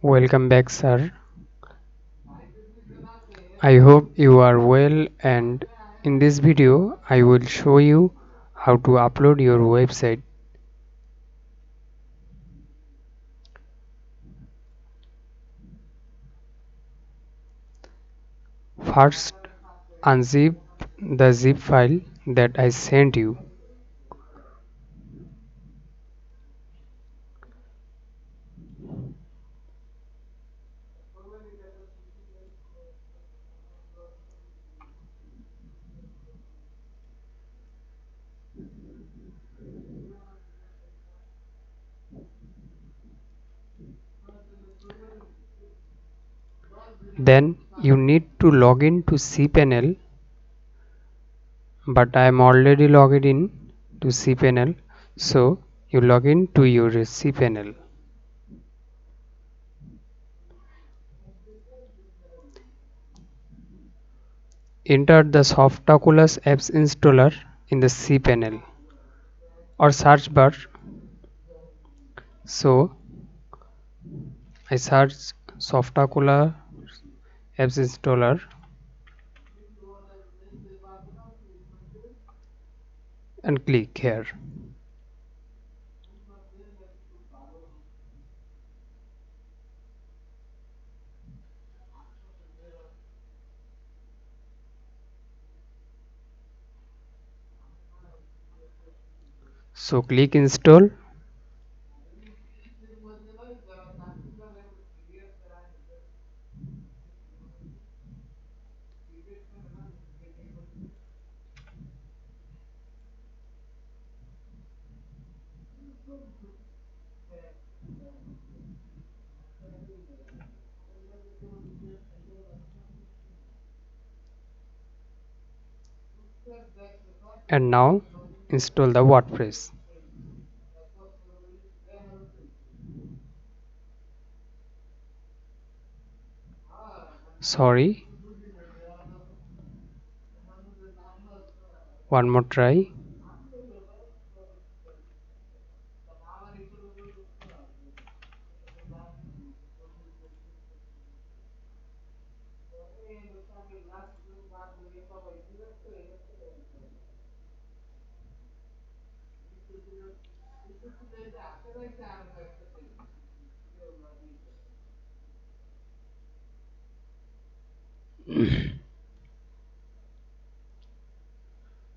Welcome back, sir. I hope you are well, and in this video I will show you how to upload your website. First, unzip the zip file that I sent you. Then you need to log in to cPanel, but I am already logged in to cPanel, so you log in to your cPanel. Enter the Softaculous apps installer in the cPanel or search bar. So I search Softaculous apps installer and click here. So click install, and now install the WordPress. Sorry, one more try.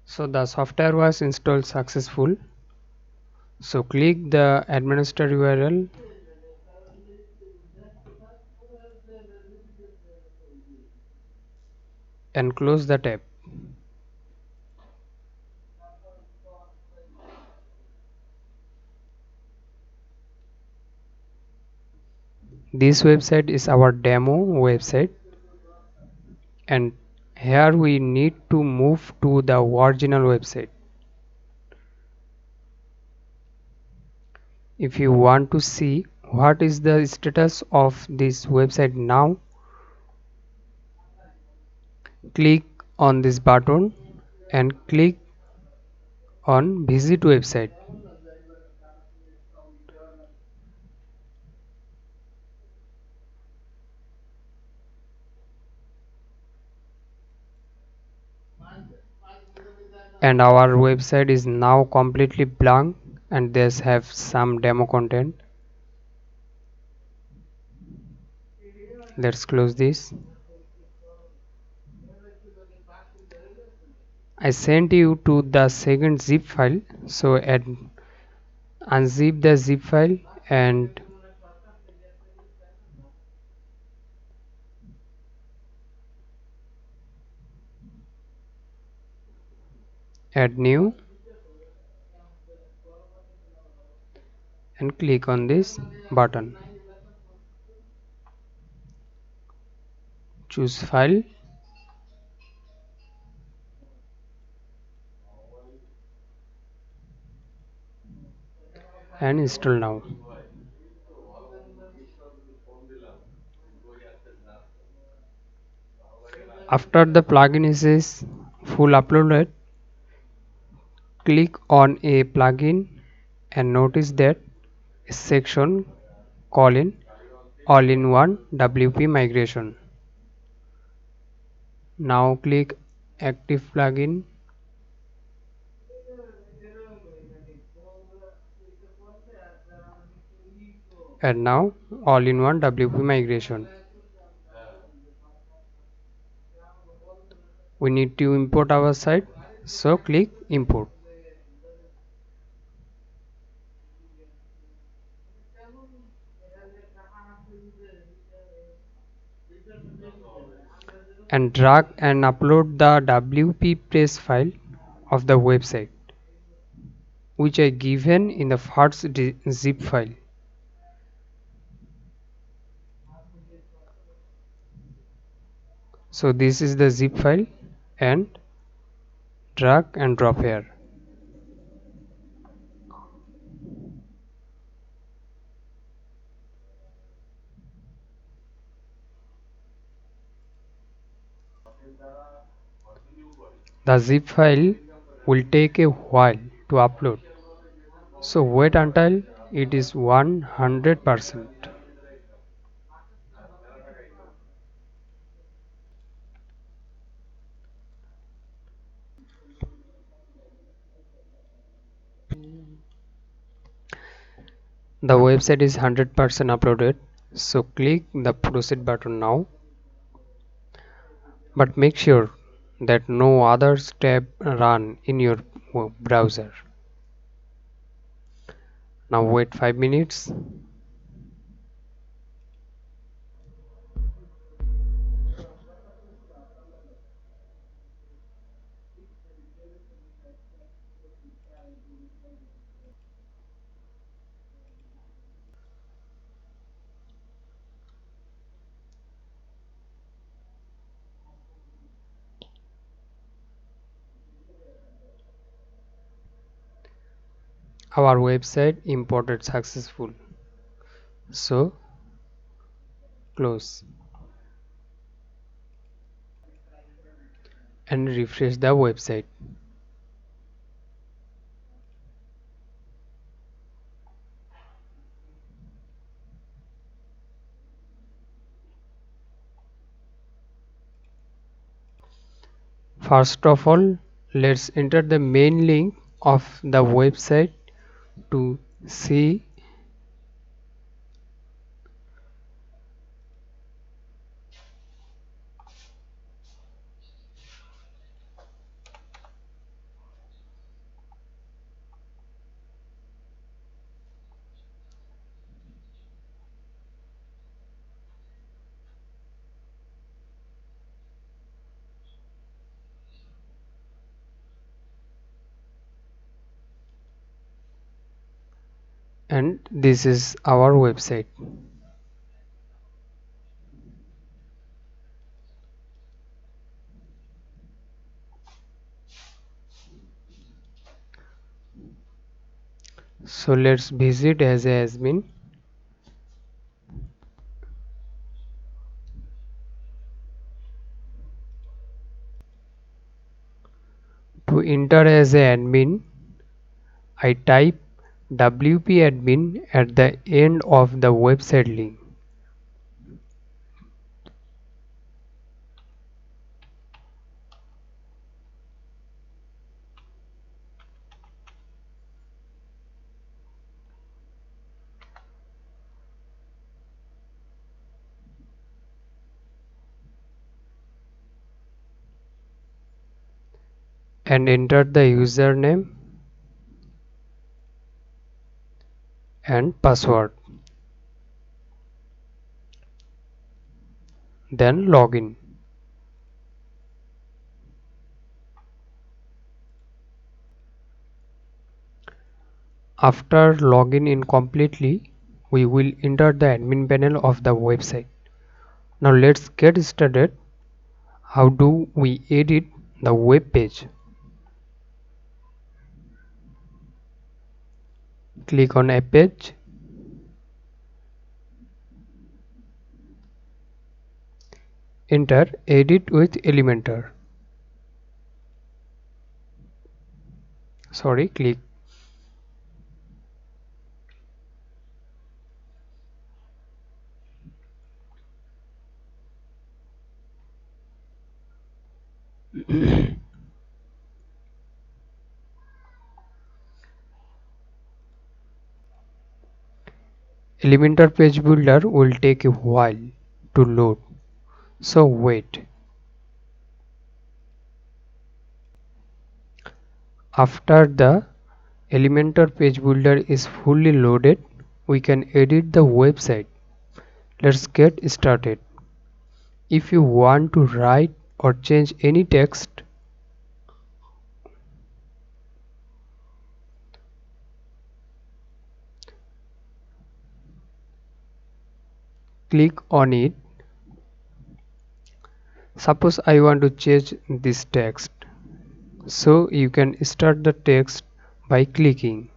So the software was installed successful. So click the administer URL and close the tab. This website is our demo website, and here we need to move to the original website. If you want to see what is the status of this website now, click on this button and click on visit website. And our website is now completely blank, and this have some demo content. Let's close this. I sent you to the second zip file, so unzip the zip file and add new and click on this button. Choose file and install now. After the plugin is full uploaded, click on a plugin and notice that a section colon all-in-one WP migration. Now click Active Plugin and now all-in-one WP migration. We need to import our site, so click Import. And drag and upload the WP press file of the website, which I given in the first zip file. So this is the zip file and drag and drop here. The zip file will take a while to upload, so wait until it is 100%. The website is 100% uploaded, so click the proceed button now, but make sure that no other tab run in your browser. Now wait 5 minutes. Our website imported successful, so close and refresh the website. First of all, let's enter the main link of the website to see, and this is our website. So let's visit as a admin. To enter as a admin, I type WP admin at the end of the website link. And enter the username and password. Then login. After login in completely, we will enter the admin panel of the website. Now let's get started. How do we edit the web page? Click on a page. Enter edit with Elementor. Click. Elementor Page Builder will take a while to load, so wait. After the Elementor Page Builder is fully loaded, we can edit the website. Let's get started. If you want to write or change any text, click on it. Suppose I want to change this text, so you can start the text by clicking.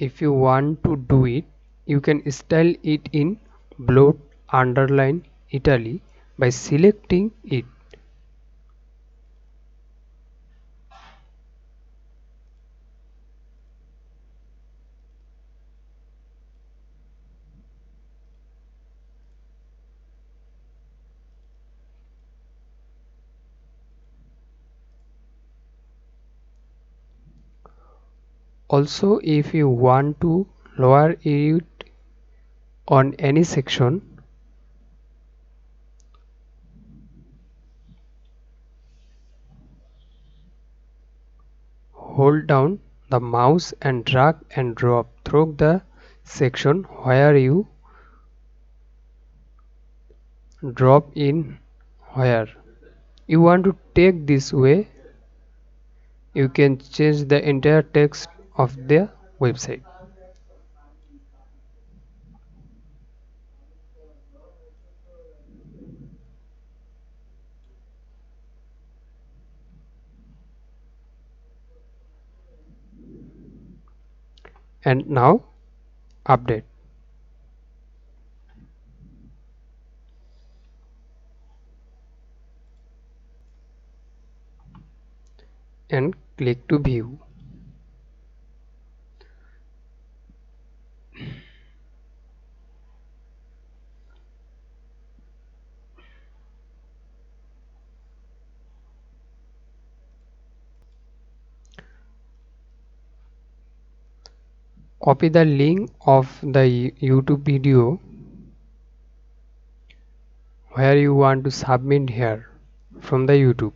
If you want to do it, you can style it in bold, underline, Italy by selecting it. Also, if you want to lower it on any section, hold down the mouse and drag and drop through the section where you drop in where you want to take this way. You can change the entire text of the website. And now update and click to view. Copy the link of the YouTube video where you want to submit here from the YouTube.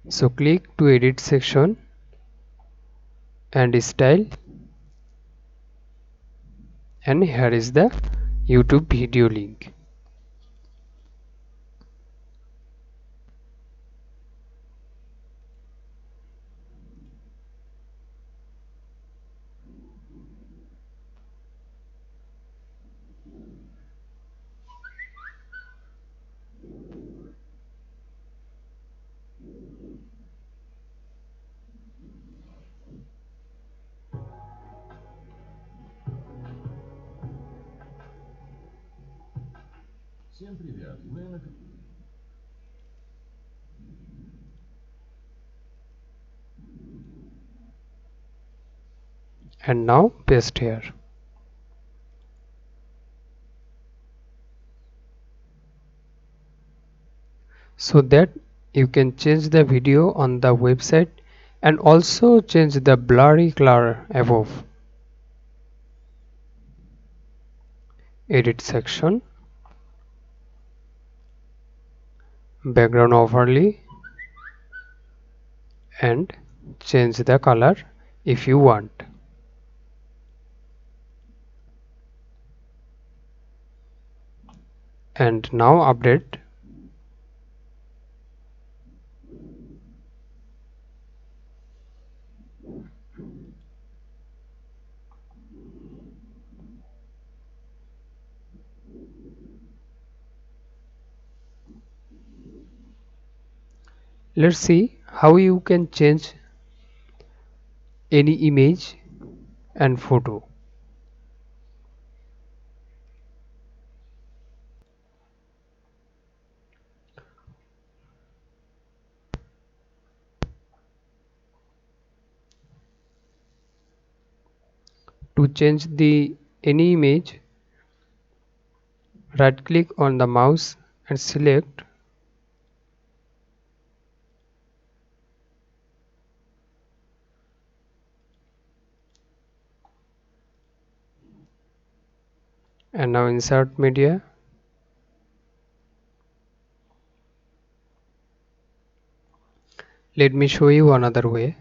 So click to edit section and style, and here is the YouTube video link. Всем привет! Мы на... And now paste here. So that you can change the video on the website and also change the blurry color above. edit section, background overlay, and change the color if you want. And now update. Let's see how you can change any image and photo. To change the any image, right click on the mouse and select, and now insert media. Let me show you another way.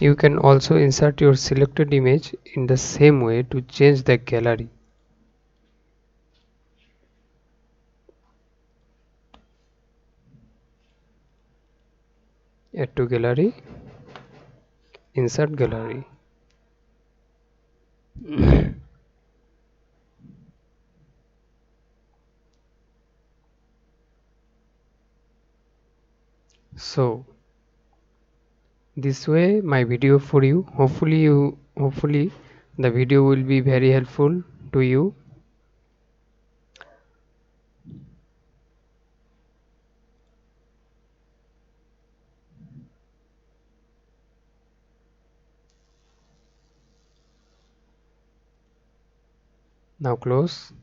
You can also insert your selected image in the same way to change the gallery. Add to gallery, insert gallery. So this way my video for you. Hopefully the video will be very helpful to you. Now close.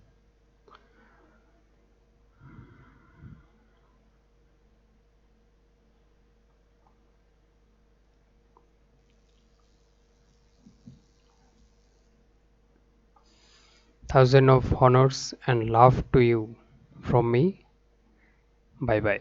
Thousand of honors and love to you from me. Bye bye.